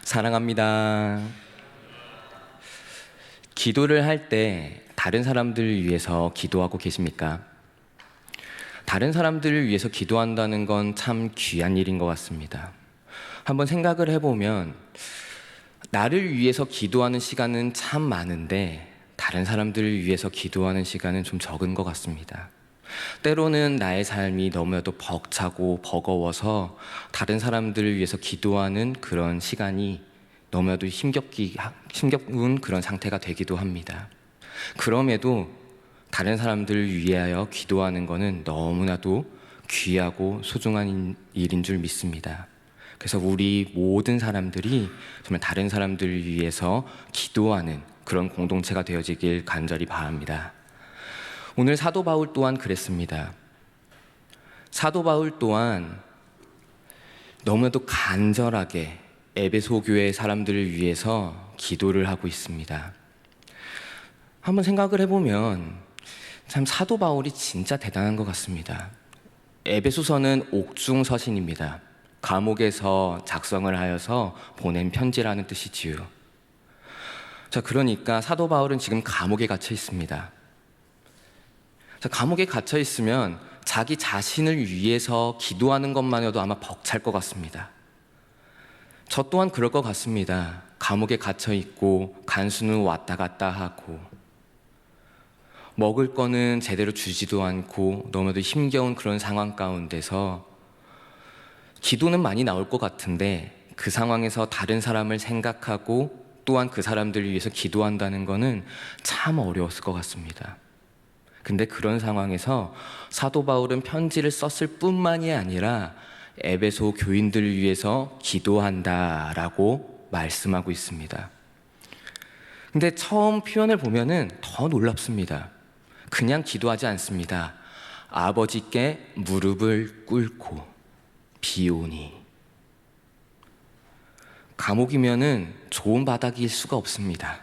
사랑합니다. 기도를 할 때 다른 사람들을 위해서 기도하고 계십니까? 다른 사람들을 위해서 기도한다는 건 참 귀한 일인 것 같습니다. 한번 생각을 해보면 나를 위해서 기도하는 시간은 참 많은데 다른 사람들을 위해서 기도하는 시간은 좀 적은 것 같습니다. 때로는 나의 삶이 너무나도 벅차고 버거워서 다른 사람들을 위해서 기도하는 그런 시간이 너무나도 힘겨운 그런 상태가 되기도 합니다. 그럼에도 다른 사람들을 위하여 기도하는 것은 너무나도 귀하고 소중한 일인 줄 믿습니다. 그래서 우리 모든 사람들이 정말 다른 사람들을 위해서 기도하는 그런 공동체가 되어지길 간절히 바랍니다. 오늘 사도 바울 또한 그랬습니다. 사도 바울 또한 너무나도 간절하게 에베소 교회 사람들을 위해서 기도를 하고 있습니다. 한번 생각을 해보면 참 사도 바울이 진짜 대단한 것 같습니다. 에베소서는 옥중서신입니다. 감옥에서 작성을 하여서 보낸 편지라는 뜻이지요. 자, 그러니까 사도 바울은 지금 감옥에 갇혀 있습니다. 자, 감옥에 갇혀 있으면 자기 자신을 위해서 기도하는 것만으로도 아마 벅찰 것 같습니다. 저 또한 그럴 것 같습니다. 감옥에 갇혀 있고 간수는 왔다 갔다 하고 먹을 거는 제대로 주지도 않고 너무나도 힘겨운 그런 상황 가운데서 기도는 많이 나올 것 같은데 그 상황에서 다른 사람을 생각하고 또한 그 사람들을 위해서 기도한다는 것은 참 어려웠을 것 같습니다. 근데 그런 상황에서 사도 바울은 편지를 썼을 뿐만이 아니라 에베소 교인들을 위해서 기도한다라고 말씀하고 있습니다. 근데 처음 표현을 보면은 더 놀랍습니다. 그냥 기도하지 않습니다. 아버지께 무릎을 꿇고 비오니. 감옥이면은 좋은 바닥일 수가 없습니다.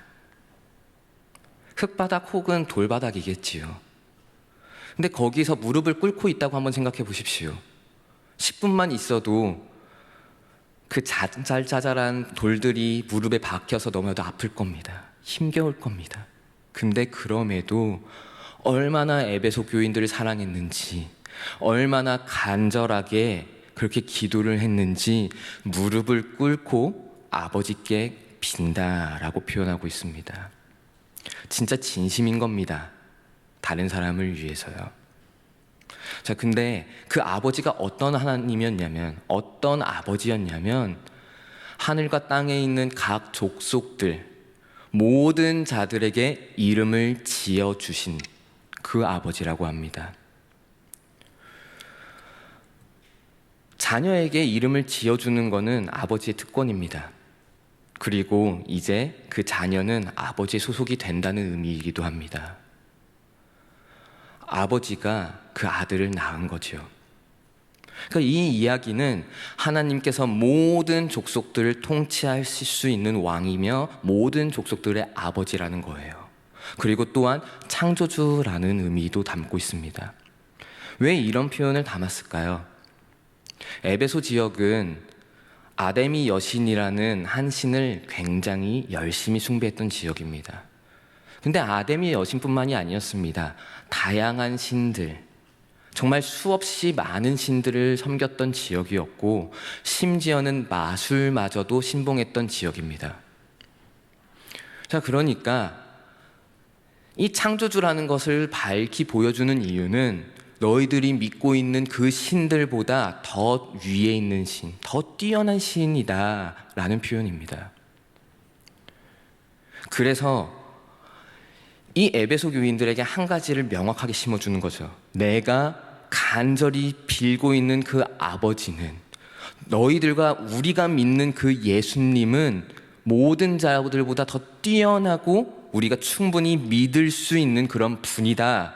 흙바닥 혹은 돌바닥이겠지요. 근데 거기서 무릎을 꿇고 있다고 한번 생각해 보십시오. 10분만 있어도 그 자잘자잘한 돌들이 무릎에 박혀서 너무나도 아플 겁니다. 힘겨울 겁니다. 근데 그럼에도 얼마나 에베소 교인들을 사랑했는지, 얼마나 간절하게 그렇게 기도를 했는지 무릎을 꿇고 아버지께 빈다라고 표현하고 있습니다. 진짜 진심인 겁니다. 다른 사람을 위해서요. 자, 근데 그 아버지가 어떤 하나님이었냐면, 어떤 아버지였냐면 하늘과 땅에 있는 각 족속들, 모든 자들에게 이름을 지어주신 그 아버지라고 합니다. 자녀에게 이름을 지어주는 것은 아버지의 특권입니다. 그리고 이제 그 자녀는 아버지의 소속이 된다는 의미이기도 합니다. 아버지가 그 아들을 낳은 거죠. 그러니까 이 이야기는 하나님께서 모든 족속들을 통치하실 수 있는 왕이며 모든 족속들의 아버지라는 거예요. 그리고 또한 창조주라는 의미도 담고 있습니다. 왜 이런 표현을 담았을까요? 에베소 지역은 아데미 여신이라는 한 신을 굉장히 열심히 숭배했던 지역입니다. 근데 아데미 여신뿐만이 아니었습니다. 다양한 신들, 정말 수없이 많은 신들을 섬겼던 지역이었고 심지어는 마술마저도 신봉했던 지역입니다. 자, 그러니까 이 창조주라는 것을 밝히 보여주는 이유는 너희들이 믿고 있는 그 신들보다 더 위에 있는 신, 더 뛰어난 신이다 라는 표현입니다. 그래서 이 에베소 교인들에게 한 가지를 명확하게 심어주는 거죠. 내가 간절히 빌고 있는 그 아버지는, 너희들과 우리가 믿는 그 예수님은 모든 자들보다 더 뛰어나고 우리가 충분히 믿을 수 있는 그런 분이다.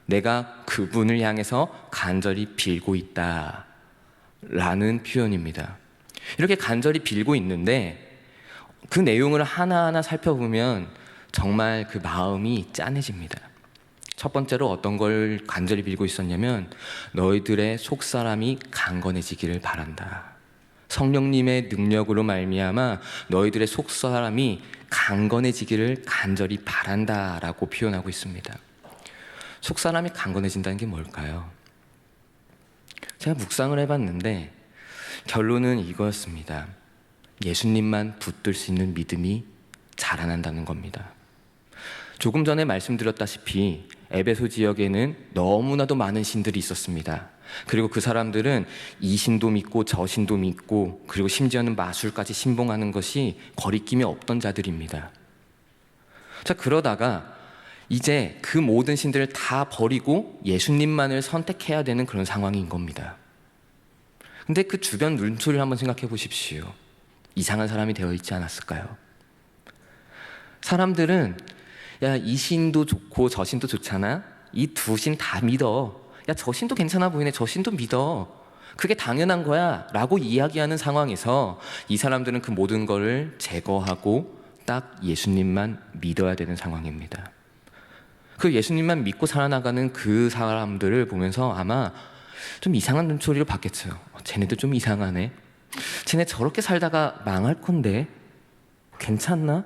내가 그분을 향해서 간절히 빌고 있다 라는 표현입니다. 이렇게 간절히 빌고 있는데 그 내용을 하나하나 살펴보면 정말 그 마음이 짠해집니다. 첫 번째로 어떤 걸 간절히 빌고 있었냐면 너희들의 속사람이 강건해지기를 바란다. 성령님의 능력으로 말미암아 너희들의 속사람이 강건해지기를 간절히 바란다라고 표현하고 있습니다. 속사람이 강건해진다는 게 뭘까요? 제가 묵상을 해봤는데 결론은 이거였습니다. 예수님만 붙들 수 있는 믿음이 자라난다는 겁니다. 조금 전에 말씀드렸다시피 에베소 지역에는 너무나도 많은 신들이 있었습니다. 그리고 그 사람들은 이 신도 믿고 저 신도 믿고 그리고 심지어는 마술까지 신봉하는 것이 거리낌이 없던 자들입니다. 자, 그러다가 이제 그 모든 신들을 다 버리고 예수님만을 선택해야 되는 그런 상황인 겁니다. 근데 그 주변 눈초리를 한번 생각해 보십시오. 이상한 사람이 되어 있지 않았을까요? 사람들은 야, 이 신도 좋고 저 신도 좋잖아. 이 두 신 다 믿어. 야, 저 신도 괜찮아 보이네. 저 신도 믿어. 그게 당연한 거야 라고 이야기하는 상황에서 이 사람들은 그 모든 거를 제거하고 딱 예수님만 믿어야 되는 상황입니다. 그 예수님만 믿고 살아나가는 그 사람들을 보면서 아마 좀 이상한 눈초리로 봤겠죠. 쟤네들 좀 이상하네. 쟤네 저렇게 살다가 망할 건데 괜찮나?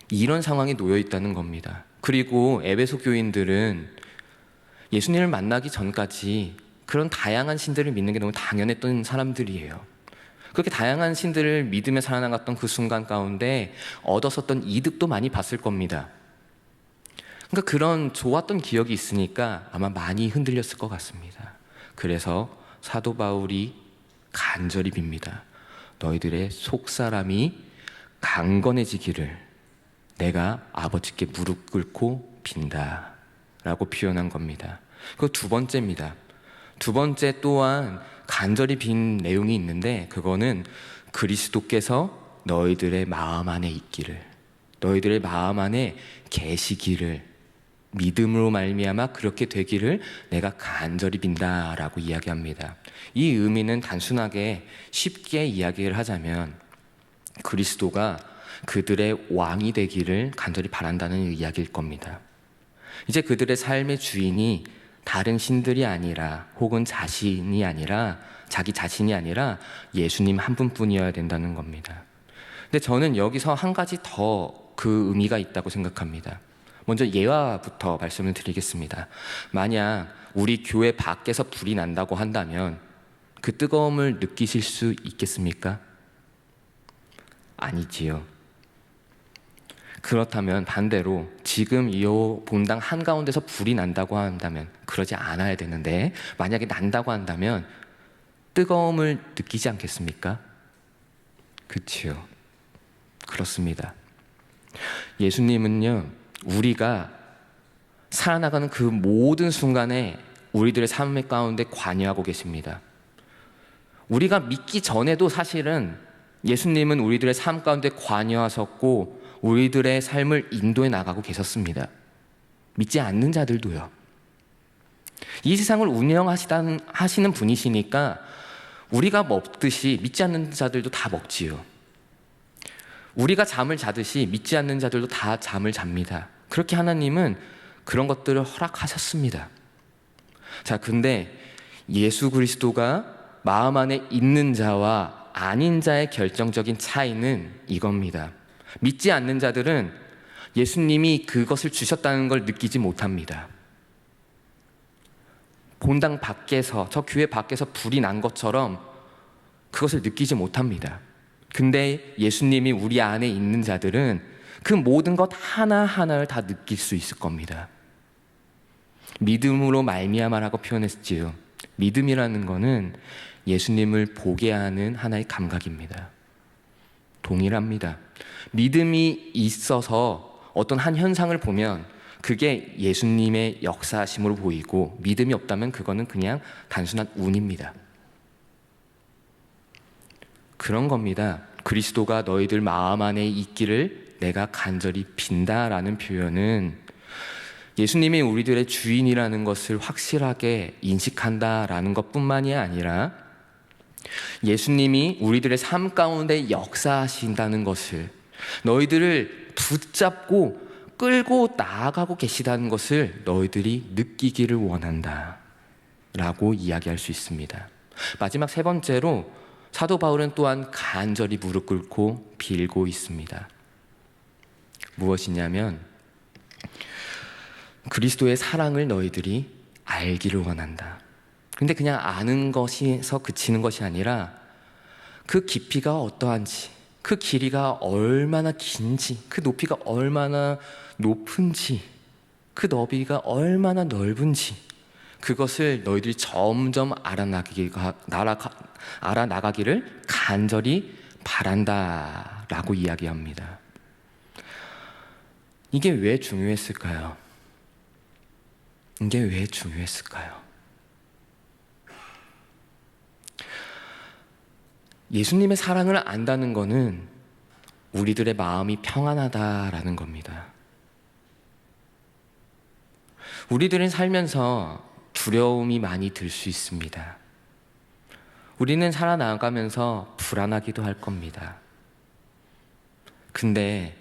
이런 상황에 놓여 있다는 겁니다. 그리고 에베소 교인들은 예수님을 만나기 전까지 그런 다양한 신들을 믿는 게 너무 당연했던 사람들이에요. 그렇게 다양한 신들을 믿으며 살아나갔던 그 순간 가운데 얻었었던 이득도 많이 봤을 겁니다. 그러니까 그런 좋았던 기억이 있으니까 아마 많이 흔들렸을 것 같습니다. 그래서 사도 바울이 간절히 빕니다. 너희들의 속사람이 강건해지기를 내가 아버지께 무릎 꿇고 빈다 라고 표현한 겁니다. 그 두 번째입니다. 두 번째 또한 간절히 빈 내용이 있는데 그거는 그리스도께서 너희들의 마음 안에 있기를, 너희들의 마음 안에 계시기를, 믿음으로 말미암아 그렇게 되기를 내가 간절히 빈다라고 이야기합니다. 이 의미는 단순하게 쉽게 이야기를 하자면 그리스도가 그들의 왕이 되기를 간절히 바란다는 이야기일 겁니다. 이제 그들의 삶의 주인이 다른 신들이 아니라 혹은 자신이 아니라 자기 자신이 아니라 예수님 한 분뿐이어야 된다는 겁니다. 근데 저는 여기서 한 가지 더 그 의미가 있다고 생각합니다. 먼저 예화부터 말씀을 드리겠습니다. 만약 우리 교회 밖에서 불이 난다고 한다면 그 뜨거움을 느끼실 수 있겠습니까? 아니지요. 그렇다면 반대로 지금 이 본당 한가운데서 불이 난다고 한다면, 그러지 않아야 되는데 만약에 난다고 한다면 뜨거움을 느끼지 않겠습니까? 그치요. 그렇습니다. 예수님은요, 우리가 살아나가는 그 모든 순간에 우리들의 삶의 가운데 관여하고 계십니다. 우리가 믿기 전에도 사실은 예수님은 우리들의 삶 가운데 관여하셨고 우리들의 삶을 인도해 나가고 계셨습니다. 믿지 않는 자들도요. 이 세상을 운영하시는 분이시니까 우리가 먹듯이 믿지 않는 자들도 다 먹지요. 우리가 잠을 자듯이 믿지 않는 자들도 다 잠을 잡니다. 그렇게 하나님은 그런 것들을 허락하셨습니다. 자, 근데 예수 그리스도가 마음 안에 있는 자와 아닌 자의 결정적인 차이는 이겁니다. 믿지 않는 자들은 예수님이 그것을 주셨다는 걸 느끼지 못합니다. 본당 밖에서, 저 교회 밖에서 불이 난 것처럼 그것을 느끼지 못합니다. 근데 예수님이 우리 안에 있는 자들은 그 모든 것 하나하나를 다 느낄 수 있을 겁니다. 믿음으로 말미암아라고 표현했지요. 믿음이라는 거는 예수님을 보게 하는 하나의 감각입니다. 동일합니다. 믿음이 있어서 어떤 한 현상을 보면 그게 예수님의 역사심으로 보이고, 믿음이 없다면 그거는 그냥 단순한 운입니다. 그런 겁니다. 그리스도가 너희들 마음 안에 있기를 내가 간절히 빈다라는 표현은 예수님이 우리들의 주인이라는 것을 확실하게 인식한다라는 것뿐만이 아니라 예수님이 우리들의 삶 가운데 역사하신다는 것을, 너희들을 붙잡고 끌고 나아가고 계시다는 것을 너희들이 느끼기를 원한다 라고 이야기할 수 있습니다. 마지막 세 번째로 사도 바울은 또한 간절히 무릎 꿇고 빌고 있습니다. 무엇이냐면 그리스도의 사랑을 너희들이 알기를 원한다. 근데 그냥 아는 것에서 그치는 것이 아니라 그 깊이가 어떠한지, 그 길이가 얼마나 긴지, 그 높이가 얼마나 높은지, 그 너비가 얼마나 넓은지 그것을 너희들이 점점 알아나가기를 간절히 바란다라고 이야기합니다. 이게 왜 중요했을까요? 이게 왜 중요했을까요? 예수님의 사랑을 안다는 것은 우리들의 마음이 평안하다라는 겁니다. 우리들은 살면서 두려움이 많이 들 수 있습니다. 우리는 살아나가면서 불안하기도 할 겁니다. 근데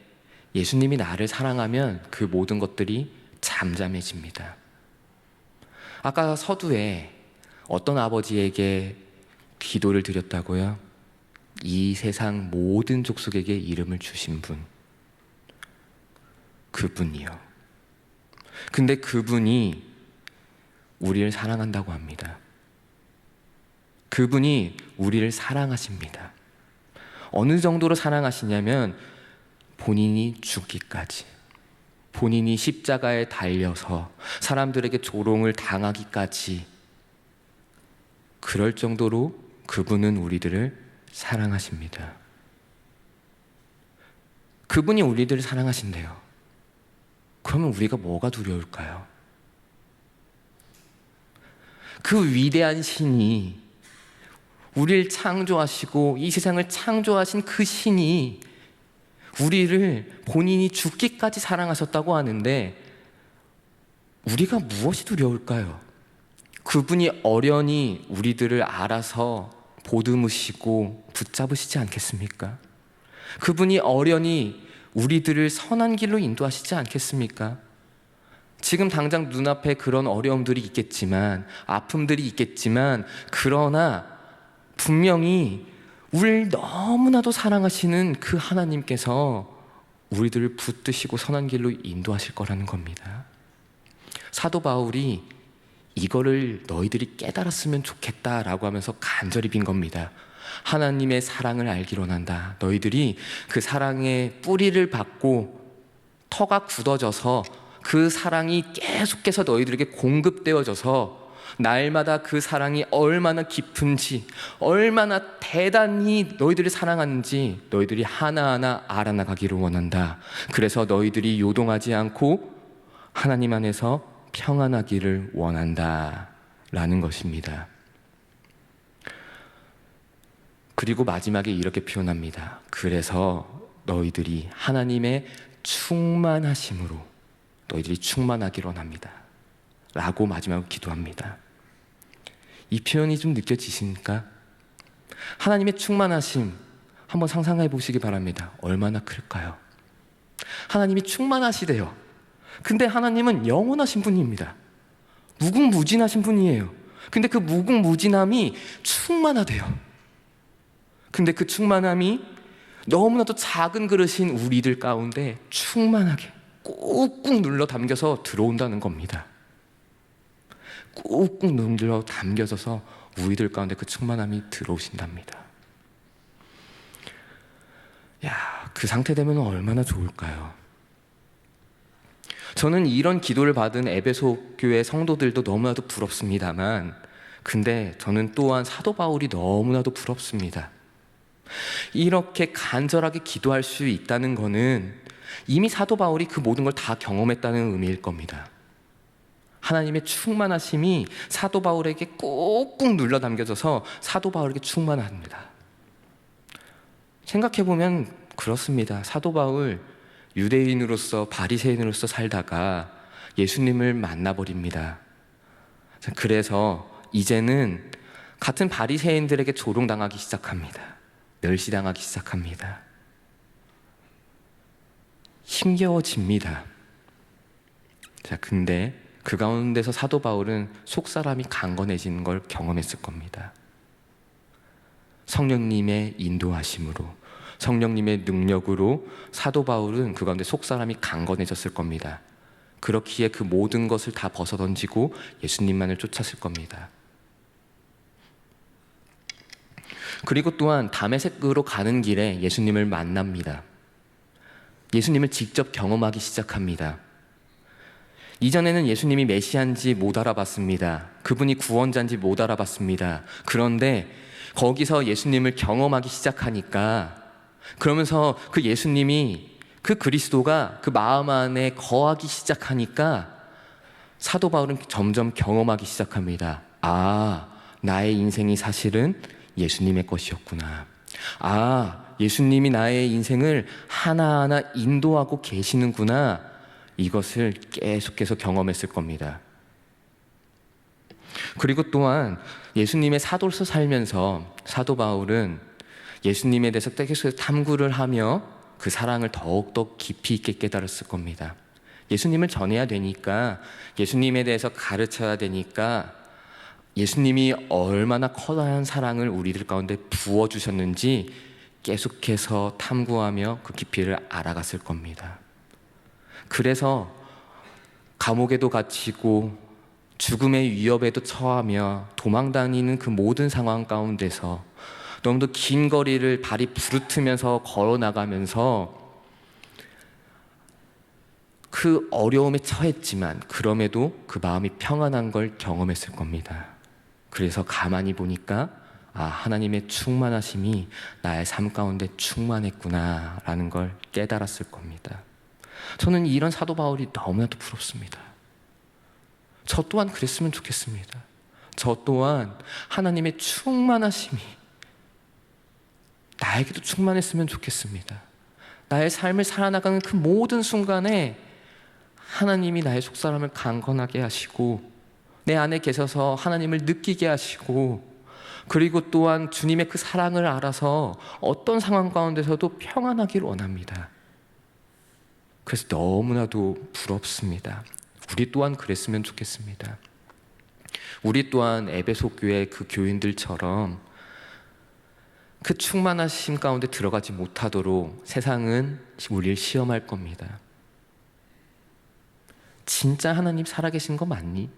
예수님이 나를 사랑하면 그 모든 것들이 잠잠해집니다. 아까 서두에 어떤 아버지에게 기도를 드렸다고요? 이 세상 모든 족속에게 이름을 주신 분, 그분이요. 근데 그분이 우리를 사랑한다고 합니다. 그분이 우리를 사랑하십니다. 어느 정도로 사랑하시냐면 본인이 죽기까지, 본인이 십자가에 달려서 사람들에게 조롱을 당하기까지, 그럴 정도로 그분은 우리들을 사랑하십니다. 그분이 우리들을 사랑하신대요. 그러면 우리가 뭐가 두려울까요? 그 위대한 신이, 우리를 창조하시고 이 세상을 창조하신 그 신이 우리를 본인이 죽기까지 사랑하셨다고 하는데 우리가 무엇이 두려울까요? 그분이 어련히 우리들을 알아서 보듬으시고 붙잡으시지 않겠습니까? 그분이 어련히 우리들을 선한 길로 인도하시지 않겠습니까? 지금 당장 눈앞에 그런 어려움들이 있겠지만, 아픔들이 있겠지만, 그러나 분명히 우리를 너무나도 사랑하시는 그 하나님께서 우리들을 붙드시고 선한 길로 인도하실 거라는 겁니다. 사도 바울이 이거를 너희들이 깨달았으면 좋겠다라고 하면서 간절히 빈 겁니다. 하나님의 사랑을 알기로 원한다. 너희들이 그 사랑의 뿌리를 받고 터가 굳어져서 그 사랑이 계속해서 너희들에게 공급되어져서 날마다 그 사랑이 얼마나 깊은지, 얼마나 대단히 너희들을 사랑하는지 너희들이 하나하나 알아나가기를 원한다. 그래서 너희들이 요동하지 않고 하나님 안에서 평안하기를 원한다 라는 것입니다. 그리고 마지막에 이렇게 표현합니다. 그래서 너희들이 하나님의 충만하심으로 너희들이 충만하기를 원합니다 라고 마지막으로 기도합니다. 이 표현이 좀 느껴지십니까? 하나님의 충만하심 한번 상상해 보시기 바랍니다. 얼마나 클까요? 하나님이 충만하시대요. 근데 하나님은 영원하신 분입니다. 무궁무진하신 분이에요. 근데 그 무궁무진함이 충만하대요. 근데 그 충만함이 너무나도 작은 그릇인 우리들 가운데 충만하게 꾹꾹 눌러 담겨서 들어온다는 겁니다. 꾹꾹 눌러 담겨져서 우리들 가운데 그 충만함이 들어오신답니다. 야, 그 상태 되면 얼마나 좋을까요? 저는 이런 기도를 받은 에베소 교회 성도들도 너무나도 부럽습니다만, 근데 저는 또한 사도 바울이 너무나도 부럽습니다. 이렇게 간절하게 기도할 수 있다는 것은 이미 사도 바울이 그 모든 걸 다 경험했다는 의미일 겁니다. 하나님의 충만하심이 사도 바울에게 꾹꾹 눌러 담겨져서 사도 바울에게 충만합니다. 생각해보면 그렇습니다. 사도 바울 유대인으로서 바리새인으로서 살다가 예수님을 만나버립니다. 그래서 이제는 같은 바리새인들에게 조롱당하기 시작합니다. 멸시당하기 시작합니다. 힘겨워집니다. 자, 근데 그 가운데서 사도 바울은 속사람이 강건해지는 걸 경험했을 겁니다. 성령님의 인도하심으로, 성령님의 능력으로 사도 바울은 그 가운데 속사람이 강건해졌을 겁니다. 그렇기에 그 모든 것을 다 벗어던지고 예수님만을 쫓았을 겁니다. 그리고 또한 다메섹으로 가는 길에 예수님을 만납니다. 예수님을 직접 경험하기 시작합니다. 이전에는 예수님이 메시아인지 못 알아봤습니다. 그분이 구원자인지 못 알아봤습니다. 그런데 거기서 예수님을 경험하기 시작하니까, 그러면서 그 예수님이, 그 그리스도가 그 마음 안에 거하기 시작하니까 사도 바울은 점점 경험하기 시작합니다. 아, 나의 인생이 사실은 예수님의 것이었구나. 아, 예수님이 나의 인생을 하나하나 인도하고 계시는구나. 이것을 계속해서 경험했을 겁니다. 그리고 또한 예수님의 사도로서 살면서 사도 바울은 예수님에 대해서 계속 탐구를 하며 그 사랑을 더욱더 깊이 있게 깨달았을 겁니다. 예수님을 전해야 되니까, 예수님에 대해서 가르쳐야 되니까, 예수님이 얼마나 커다란 사랑을 우리들 가운데 부어주셨는지 계속해서 탐구하며 그 깊이를 알아갔을 겁니다. 그래서 감옥에도 갇히고 죽음의 위협에도 처하며 도망다니는 그 모든 상황 가운데서 너무도 긴 거리를 발이 부르트면서 걸어나가면서 그 어려움에 처했지만 그럼에도 그 마음이 평안한 걸 경험했을 겁니다. 그래서 가만히 보니까 하나님의 충만하심이 나의 삶 가운데 충만했구나 라는 걸 깨달았을 겁니다. 저는 이런 사도 바울이 너무나도 부럽습니다. 저 또한 그랬으면 좋겠습니다. 저 또한 하나님의 충만하심이 나에게도 충만했으면 좋겠습니다. 나의 삶을 살아나가는 그 모든 순간에 하나님이 나의 속사람을 강건하게 하시고 내 안에 계셔서 하나님을 느끼게 하시고, 그리고 또한 주님의 그 사랑을 알아서 어떤 상황 가운데서도 평안하기를 원합니다. 그래서 너무나도 부럽습니다. 우리 또한 그랬으면 좋겠습니다. 우리 또한 에베소 교회 그 교인들처럼 그 충만하심 가운데 들어가지 못하도록 세상은 우리를 시험할 겁니다. 진짜 하나님 살아계신 거 맞니?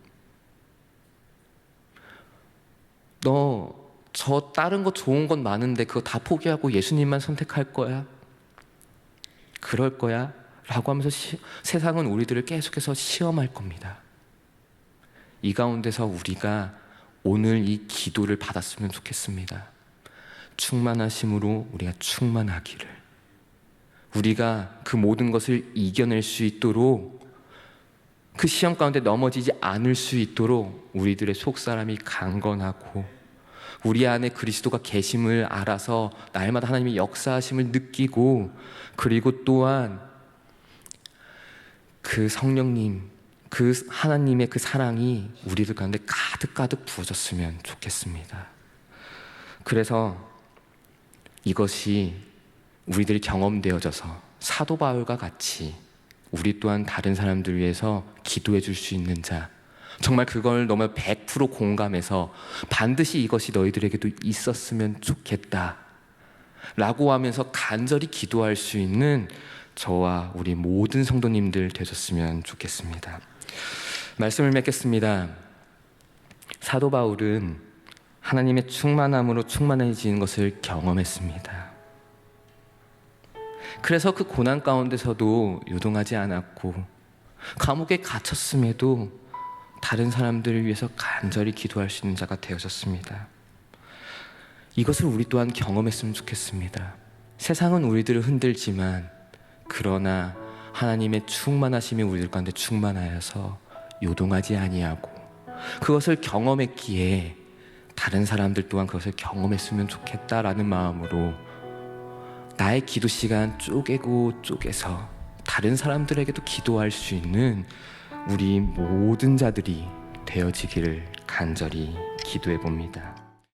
너 저 다른 거 좋은 건 많은데 그거 다 포기하고 예수님만 선택할 거야? 그럴 거야? 라고 하면서 세상은 우리들을 계속해서 시험할 겁니다. 이 가운데서 우리가 오늘 이 기도를 받았으면 좋겠습니다. 충만하심으로 우리가 충만하기를, 우리가 그 모든 것을 이겨낼 수 있도록, 그 시험 가운데 넘어지지 않을 수 있도록 우리들의 속사람이 강건하고 우리 안에 그리스도가 계심을 알아서 날마다 하나님의 역사하심을 느끼고, 그리고 또한 그 성령님, 그 하나님의 그 사랑이 우리들 가운데 가득가득 부어졌으면 좋겠습니다. 그래서 이것이 우리들이 경험되어져서 사도 바울과 같이 우리 또한 다른 사람들 위해서 기도해 줄 수 있는 자, 정말 그걸 너무 100% 공감해서 반드시 이것이 너희들에게도 있었으면 좋겠다 라고 하면서 간절히 기도할 수 있는 저와 우리 모든 성도님들 되셨으면 좋겠습니다. 말씀을 맺겠습니다. 사도 바울은 하나님의 충만함으로 충만해지는 것을 경험했습니다. 그래서 그 고난 가운데서도 요동하지 않았고, 감옥에 갇혔음에도 다른 사람들을 위해서 간절히 기도할 수 있는 자가 되어졌습니다. 이것을 우리 또한 경험했으면 좋겠습니다. 세상은 우리들을 흔들지만 그러나 하나님의 충만하심이 우리들 가운데 충만하여서 요동하지 아니하고, 그것을 경험했기에 다른 사람들 또한 그것을 경험했으면 좋겠다라는 마음으로 나의 기도 시간 쪼개고 쪼개서 다른 사람들에게도 기도할 수 있는 우리 모든 자들이 되어지기를 간절히 기도해 봅니다.